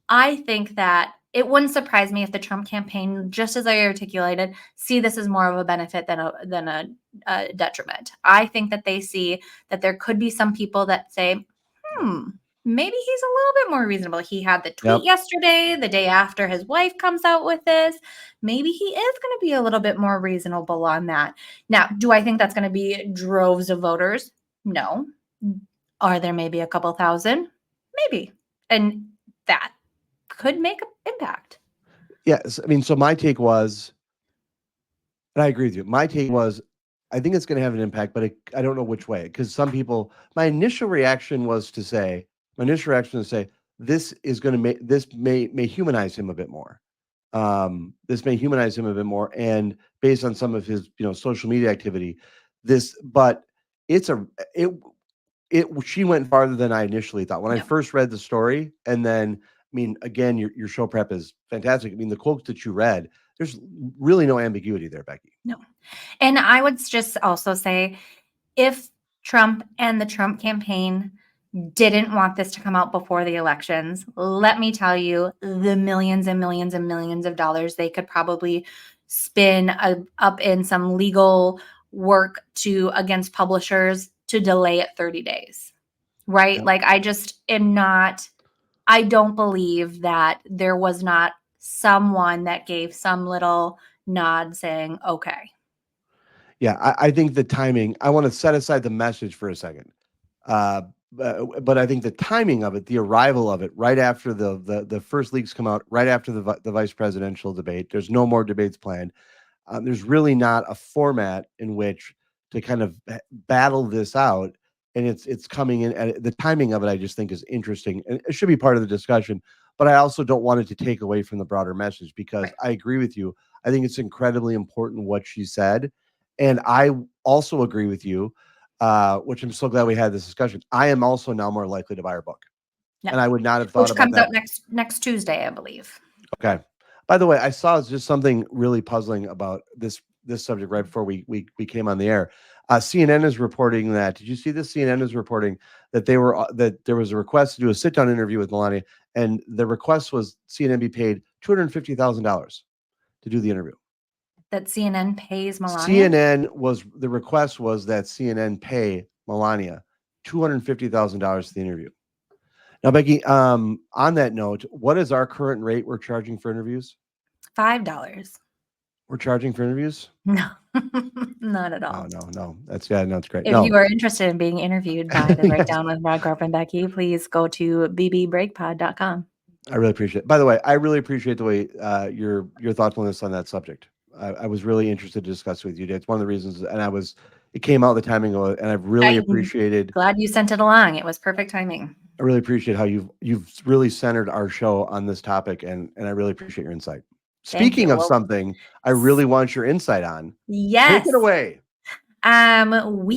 I think that it wouldn't surprise me if the Trump campaign, just as I articulated, see this as more of a benefit than a detriment. I think that they see that there could be some people that say, hmm, maybe he's a little bit more reasonable. He had the tweet Yep. yesterday, the day after his wife comes out with this. Maybe he is going to be a little bit more reasonable on that. Now, do I think that's going to be droves of voters? No. Are there maybe a couple thousand? Maybe. And that could make an impact. Yes. I mean, so my take was, and I agree with you. My take was I think it's going to have an impact, but I don't know which way. Because some people, my initial reaction to say, this is going to may humanize him a bit more. This may humanize him a bit more, and based on some of his social media activity, but it's a it she went farther than I initially thought when I Yeah. first read the story, and then I mean, again, your show prep is fantastic. I mean, the quotes that you read, there's really no ambiguity there, Becky. No. And I would just also say, if Trump and the Trump campaign didn't want this to come out before the elections, let me tell you, the millions and millions and millions of dollars they could probably spin up in some legal work against publishers to delay it 30 days. Right? Yep. Like, I just am not, I don't believe that there was not someone that gave some little nod saying, okay. Yeah, I think the timing, I want to set aside the message for a second. But I think the timing of it, the arrival of it, right after the first leaks come out, right after the vice presidential debate, there's no more debates planned. There's really not a format in which to kind of battle this out, and it's coming in. And the timing of it, I just think, is interesting, and it should be part of the discussion. But I also don't want it to take away from the broader message, because Right. I agree with you. I think it's incredibly important what she said, and I also agree with you, which I'm so glad we had this discussion. I am also now more likely to buy her book, Yeah. and I would not have thought Which about comes that. out next Tuesday, I believe. Okay. By the way, I saw just something really puzzling about this subject right before we came on the air. CNN is reporting that. Did you see this? CNN is reporting that that there was a request to do a sit down interview with Melania, and the request was CNN be paid $250,000 to do the interview. That CNN pays Melania? The request was that CNN pay Melania $250,000 to the interview. Now, Becky, on that note, what is our current rate we're charging for interviews? $5. We're charging for interviews? No, not at all. No. That's great. If you are interested in being interviewed by the Breakdown with Brodkorb and Becky, please go to bbreakpod.com. I really appreciate it. By the way, I really appreciate the way your thoughtfulness on that subject. I was really interested to discuss with you today. It's one of the reasons, and it came out the timing of it, and I've really appreciated. Glad you sent it along. It was perfect timing. I really appreciate how you've really centered our show on this topic, and I really appreciate your insight. Speaking of something I really want your insight on, yes, take it away. We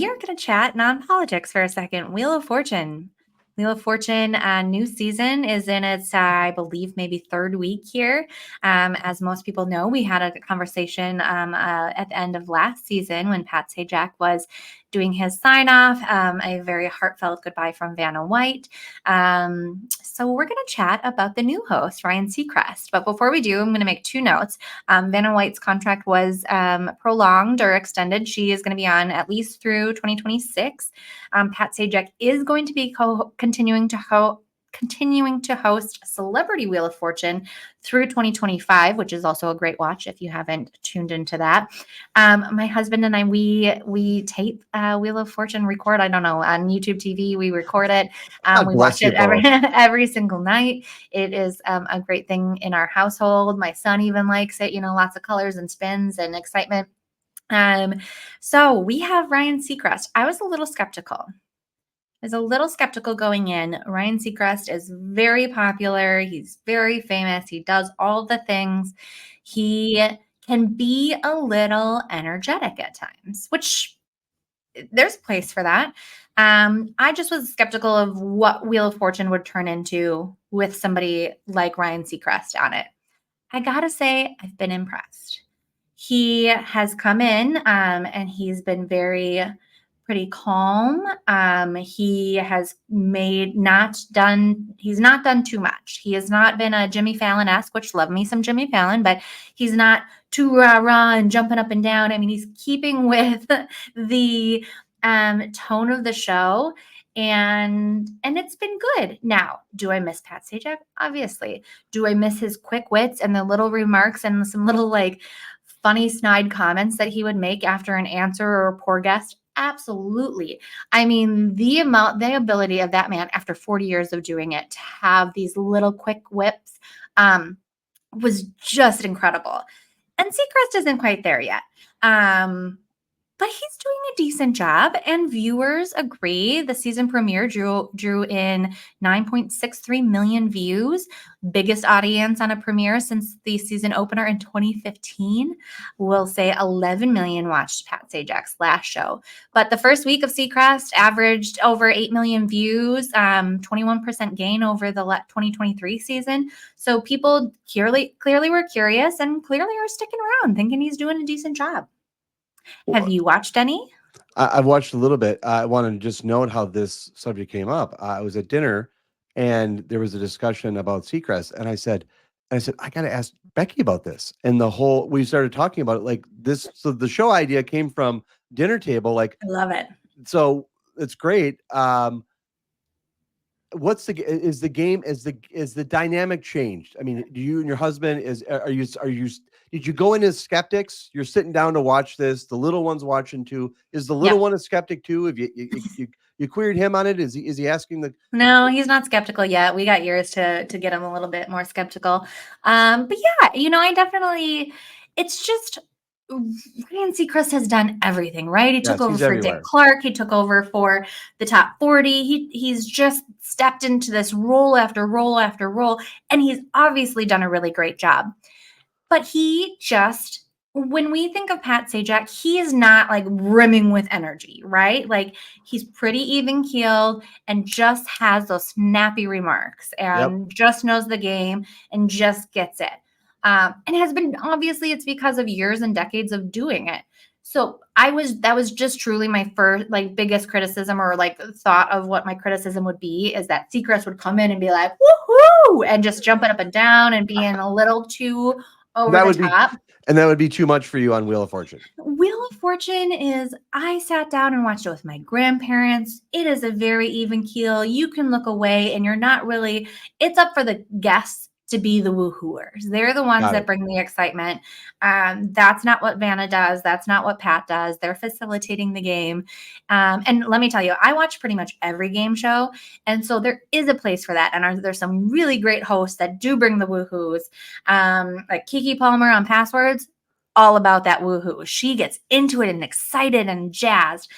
are going to chat non-politics for a second. Wheel of Fortune. New season is in its, I believe, maybe third week here. As most people know, we had a conversation at the end of last season when Pat Sajak was doing his sign-off, a very heartfelt goodbye from Vanna White. So we're going to chat about the new host, Ryan Seacrest. But before we do, I'm going to make two notes. Vanna White's contract was prolonged or extended. She is going to be on at least through 2026. Pat Sajak is going to be continuing to host Celebrity Wheel of Fortune through 2025, which is also a great watch if you haven't tuned into that. My husband and I, we tape Wheel of Fortune, record, I don't know, on YouTube TV, we record it. We watch it every single night. It is a great thing in our household. My son even likes it, lots of colors and spins and excitement. So we have Ryan Seacrest. I was a little skeptical going in. Ryan Seacrest is very popular. He's very famous. He does all the things. He can be a little energetic at times, which there's a place for that. I just was skeptical of what Wheel of Fortune would turn into with somebody like Ryan Seacrest on it. I gotta say, I've been impressed. He has come in and he's been pretty calm. He has he's not done too much. He has not been a Jimmy Fallon-esque, which love me some Jimmy Fallon, but he's not too rah-rah and jumping up and down. I mean, he's keeping with the tone of the show, and it's been good. Now, do I miss Pat Sajak? Obviously. Do I miss his quick wits and the little remarks and some little funny snide comments that he would make after an answer or a poor guest? Absolutely. I mean, the ability of that man after 40 years of doing it to have these little quick whips was just incredible. And Seacrest isn't quite there yet. but he's doing a decent job, and viewers agree. The season premiere drew in 9.63 million views, biggest audience on a premiere since the season opener in 2015. We'll say 11 million watched Pat Sajak's last show. But the first week of Seacrest averaged over 8 million views, 21% gain over the 2023 season. So people clearly were curious and clearly are sticking around, thinking he's doing a decent job. Have you watched any? I've watched a little bit. I want to just note how this subject came up. I was at dinner, and there was a discussion about Seacrest, and I said, I got to ask Becky about this. And we started talking about it like this. So the show idea came from dinner table. Like, I love it. so it's great. What's is the dynamic changed? I mean, do you and your husband did you go in as skeptics? You're sitting down to watch this. The little one's watching too. Is the little one a skeptic too? If you queried him on it, is he asking the? No, he's not skeptical yet. We got years to get him a little bit more skeptical. But yeah, I definitely. It's just Ryan Seacrest has done everything, right? He took over for Dick Clark. He took over for the Top 40. He's just stepped into this role after role after role, and he's obviously done a really great job. But when we think of Pat Sajak, he is not like brimming with energy, right? Like he's pretty even keeled and just has those snappy remarks and just knows the game and just gets it. And has been, obviously it's because of years and decades of doing it. So that was just truly my first biggest criticism, or thought of what my criticism would be, is that Seacrest would come in and be like, woohoo, and just jumping up and down and being a little too over the top. And that would be too much for you on Wheel of Fortune. Wheel of Fortune I sat down and watched it with my grandparents. It is a very even keel. You can look away and you're not really, it's up for the guests to be the woohooers. They're the ones that bring the excitement. That's not what Vanna does. That's not what Pat does. They're facilitating the game. And let me tell you, I watch pretty much every game show. And so there is a place for that. And there's some really great hosts that do bring the woohoos. Like Keke Palmer on Passwords, all about that woohoo. She gets into it and excited and jazzed.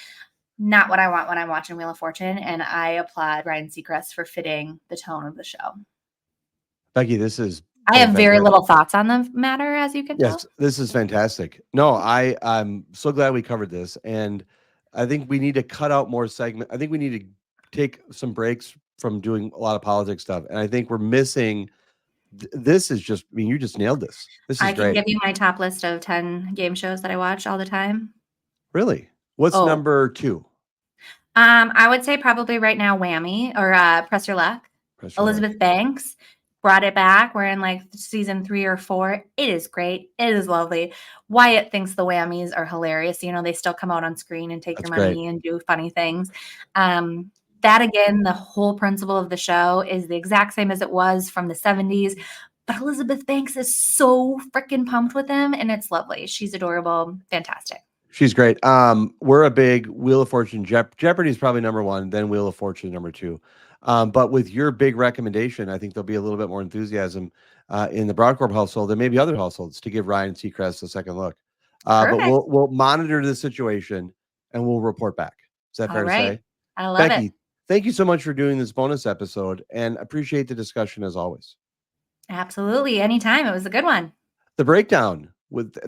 Not what I want when I'm watching Wheel of Fortune. And I applaud Ryan Seacrest for fitting the tone of the show. Becky, I have very little thoughts on the matter, as you can tell. Yes, this is fantastic. No, I'm so glad we covered this. And I think we need to cut out more segment. I think we need to take some breaks from doing a lot of politics stuff. And I think we're missing. This is just, you just nailed this. This is great. I can give you my top list of 10 game shows that I watch all the time. Really? What's number 2? I would say probably right now, Whammy, or Press Your Luck. Elizabeth Banks brought it back. We're in season 3 or 4. It is great. It is lovely. Wyatt thinks the Whammies are hilarious. They still come out on screen and take your money and do funny things. That again, the whole principle of the show is the exact same as it was from the 70s. But Elizabeth Banks is so freaking pumped with him, and it's lovely. She's adorable. Fantastic. She's great. We're a big Wheel of Fortune. Jeopardy is probably number 1, then Wheel of Fortune number 2. But with your big recommendation, I think there'll be a little bit more enthusiasm in the Brodkorb household and maybe other households to give Ryan Seacrest a second look. But we'll monitor the situation and we'll report back. Is that fair to say? I love Becky, thank you so much for doing this bonus episode, and appreciate the discussion as always. Absolutely. Anytime. It was a good one. The Breakdown.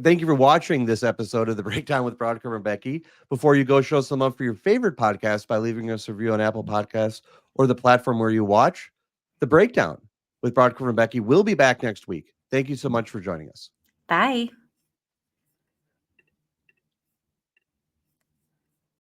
Thank you for watching this episode of The Breakdown with Brodkorb and Becky. Before you go, show some love for your favorite podcast by leaving us a review on Apple Podcasts or the platform where you watch. The Breakdown with Brodkorb and Becky will be back next week. Thank you so much for joining us. Bye.